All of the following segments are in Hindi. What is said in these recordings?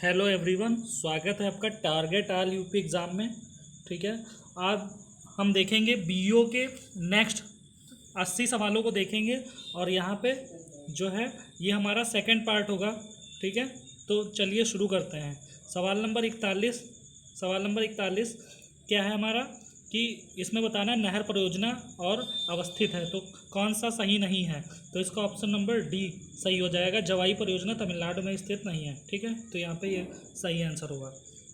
हेलो एवरीवन, स्वागत है आपका टारगेट आल यूपी एग्ज़ाम में। ठीक है। आज हम देखेंगे बीओ के नेक्स्ट 80 सवालों को देखेंगे और यहाँ पे जो है ये हमारा सेकंड पार्ट होगा। ठीक है, तो चलिए शुरू करते हैं। सवाल नंबर 41 क्या है हमारा कि इसमें बताना है नहर परियोजना और अवस्थित है, तो कौन सा सही नहीं है। तो इसका ऑप्शन नंबर डी सही हो जाएगा। जवाई परियोजना तमिलनाडु में स्थित नहीं है। ठीक है, तो यहाँ पे ये सही आंसर होगा।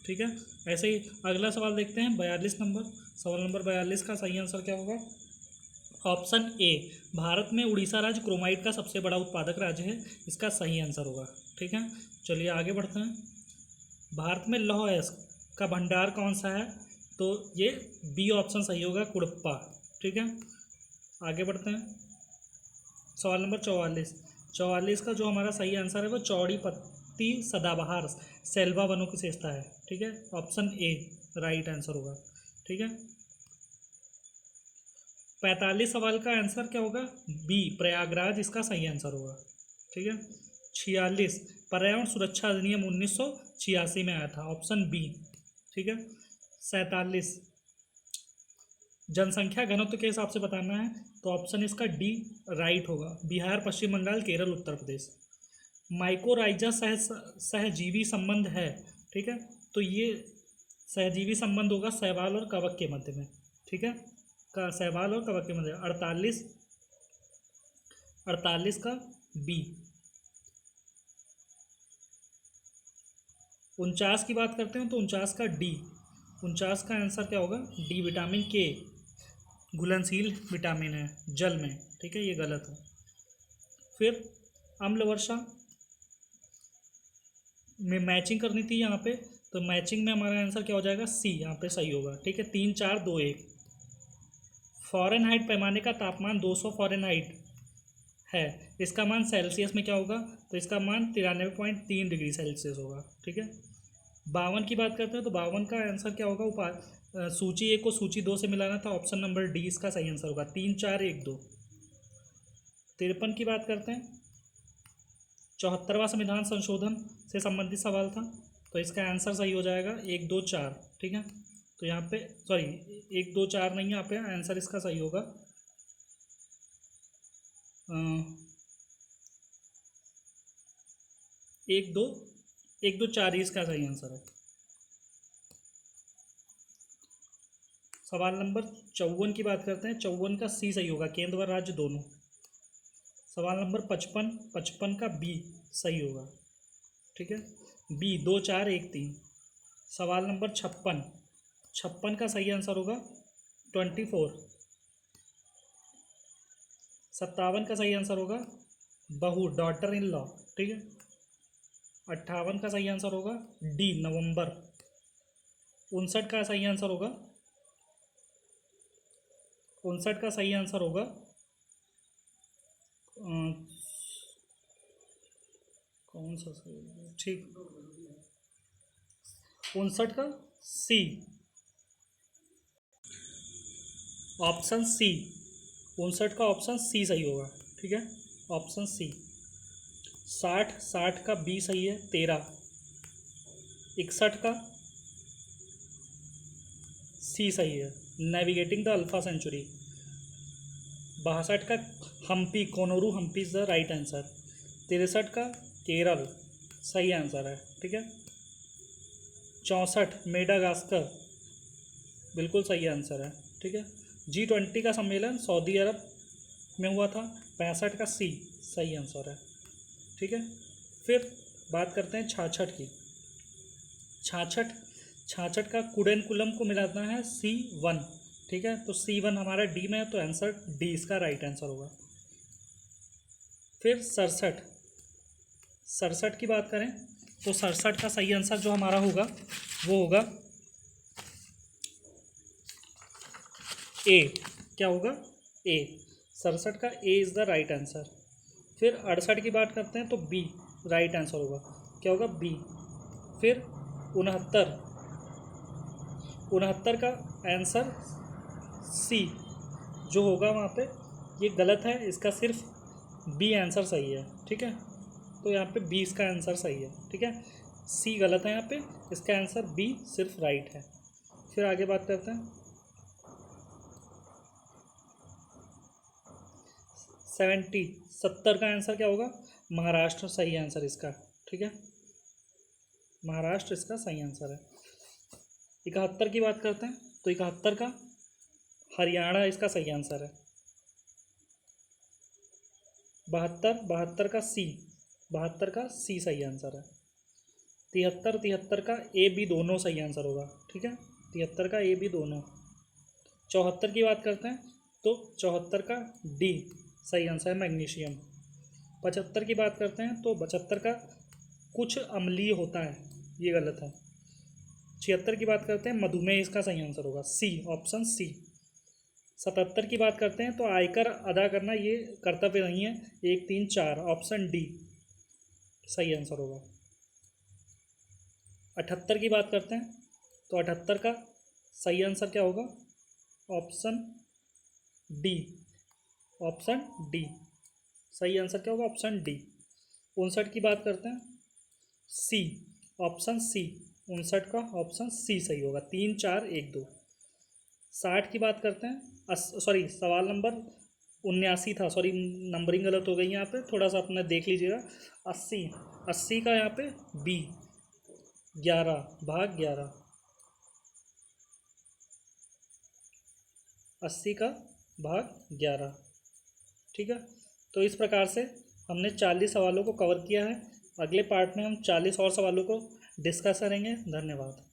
ठीक है, ऐसे ही अगला सवाल देखते हैं। 42 नंबर, सवाल नंबर 42 का सही आंसर क्या होगा। ऑप्शन ए, भारत में उड़ीसा राज्य क्रोमाइट का सबसे बड़ा उत्पादक राज्य है, इसका सही आंसर होगा। ठीक है, चलिए आगे बढ़ते हैं। भारत में लौह अयस्क का भंडार कौन सा है, तो ये बी ऑप्शन सही होगा, कुड़प्पा। ठीक है, आगे बढ़ते हैं। सवाल नंबर 44 का जो हमारा सही आंसर है वो चौड़ी पत्ती सदाबहार सेल्वा वनों की विशेषता है। ठीक है, ऑप्शन ए राइट आंसर होगा। ठीक है, 45 सवाल का आंसर क्या होगा, बी प्रयागराज इसका सही आंसर होगा। ठीक है, 46 पर्यावरण सुरक्षा अधिनियम 1986 में आया था, ऑप्शन बी। ठीक है, 47 जनसंख्या घनत्व के हिसाब से बताना है, तो ऑप्शन इसका डी राइट होगा, बिहार, पश्चिम बंगाल, केरल, उत्तर प्रदेश। माइकोराइजा सहजीवी संबंध है। ठीक है, तो ये सहजीवी संबंध होगा शैवाल और कवक के मध्य में। ठीक है, का शैवाल और कवक के मध्य। 48 का बी। 49 की बात करते हैं तो 49 का डी। 49 का आंसर क्या होगा, डी विटामिन के घुलनशील विटामिन है जल में। ठीक है, ये गलत है। फिर अम्ल वर्षा में मैचिंग करनी थी यहाँ पे, तो मैचिंग में हमारा आंसर क्या हो जाएगा, सी यहाँ पे सही होगा। ठीक है, 3 4 2 1। फ़ारेनहाइट पैमाने का तापमान 200 फ़ारेनहाइट है, इसका मान सेल्सियस में क्या होगा, तो इसका मान 93.3 डिग्री सेल्सियस होगा। ठीक है, 52 की बात करते हैं तो 52 का आंसर क्या होगा, सूची 1 को सूची 2 से मिलाना था, ऑप्शन नंबर डी इसका सही आंसर होगा, 3 4 1 2। 53 की बात करते हैं, 74वां संविधान संशोधन से संबंधित सवाल था, तो इसका आंसर सही हो जाएगा 1 2 4। ठीक है, तो यहाँ पे सॉरी 1 2 4 नहीं, यहाँ पे आंसर इसका सही होगा 1 2 4 ही इसका सही आंसर है। सवाल नंबर 54 की बात करते हैं। 54 का सी सही होगा, केंद्र व राज्य दोनों। सवाल नंबर 55 का बी सही होगा। ठीक है, बी 2 4 1 3। सवाल नंबर 56 का सही आंसर होगा 24। 57 का सही आंसर होगा बहू, डॉटर इन लॉ। ठीक है, 58 का सही आंसर होगा डी नवंबर। 59 का सही आंसर होगा 59 का सही आंसर होगा कौन सा सही होगा, ठीक 59 का सी, ऑप्शन सी। 59 का ऑप्शन सी सही होगा। ठीक है, ऑप्शन सी। 60 का बी सही है, 13। 61 का सी सही है, नेविगेटिंग द अल्फा सेंचुरी। 62 का Humpy, Koneru Humpy is the right answer. 63 का केरल सही आंसर है। ठीक है, 64 मेडागास्कर बिल्कुल सही आंसर है। ठीक है, G20 का सम्मेलन सऊदी अरब में हुआ था, 65 का सी सही आंसर है। ठीक है, फिर बात करते हैं 66 की। 66 का कुडेनकुलम को मिलाना है C1। ठीक है, तो C1 हमारा डी में है, तो आंसर डी इसका राइट आंसर होगा। फिर 67 की बात करें तो 67 का सही आंसर जो हमारा होगा वो होगा ए। क्या होगा, ए। 67 का A is the right answer. फिर 68 की बात करते हैं तो बी राइट आंसर होगा। क्या होगा, बी। फिर 69 का आंसर सी जो होगा वहाँ पे ये गलत है, इसका सिर्फ बी आंसर सही है। ठीक है, तो यहाँ पे 20 का आंसर सही है। ठीक है, सी गलत है यहाँ पे, इसका आंसर बी सिर्फ राइट है। फिर आगे बात करते हैं। 70 का आंसर क्या होगा? महाराष्ट्र सही आंसर इसका। ठीक है, महाराष्ट्र इसका सही आंसर है। 71 की बात करते हैं, तो 71 का हरियाणा इसका सही आंसर है। 72 का सी, 72 का सी सही आंसर है। 73 का ए बी दोनों सही आंसर होगा। ठीक है, 73 का ए बी दोनों। 74 की बात करते हैं, तो 74 का डी सही आंसर है, मैग्नीशियम। 75 की बात करते हैं, तो 75 का कुछ अम्लीय होता है, ये गलत है। 76 की बात करते हैं, मधुमेह इसका सही आंसर होगा, सी, ऑप्शन सी। 77 की बात करते हैं, तो आयकर अदा करना ये कर्तव्य नहीं है, 1 3 4, ऑप्शन डी सही आंसर होगा। 78 की बात करते हैं, तो 78 का सही आंसर क्या होगा? ऑप्शन डी, ऑप्शन डी सही आंसर क्या होगा? Option D. 59 की बात करते हैं, सी, ऑप्शन सी, 59 का ऑप्शन सी सही होगा। 3 4 1 2। 60 की बात करते हैं, सॉरी सवाल नंबर 79 था, सॉरी नंबरिंग गलत हो गई यहाँ पे, थोड़ा सा अपना देख लीजिएगा। 80, 80 का यहाँ पे बी, 11/11, 80 का भाग 11। ठीक है, तो इस प्रकार से हमने 40 सवालों को कवर किया है। अगले पार्ट में हम 40 और सवालों को डिस्कस करेंगे। धन्यवाद।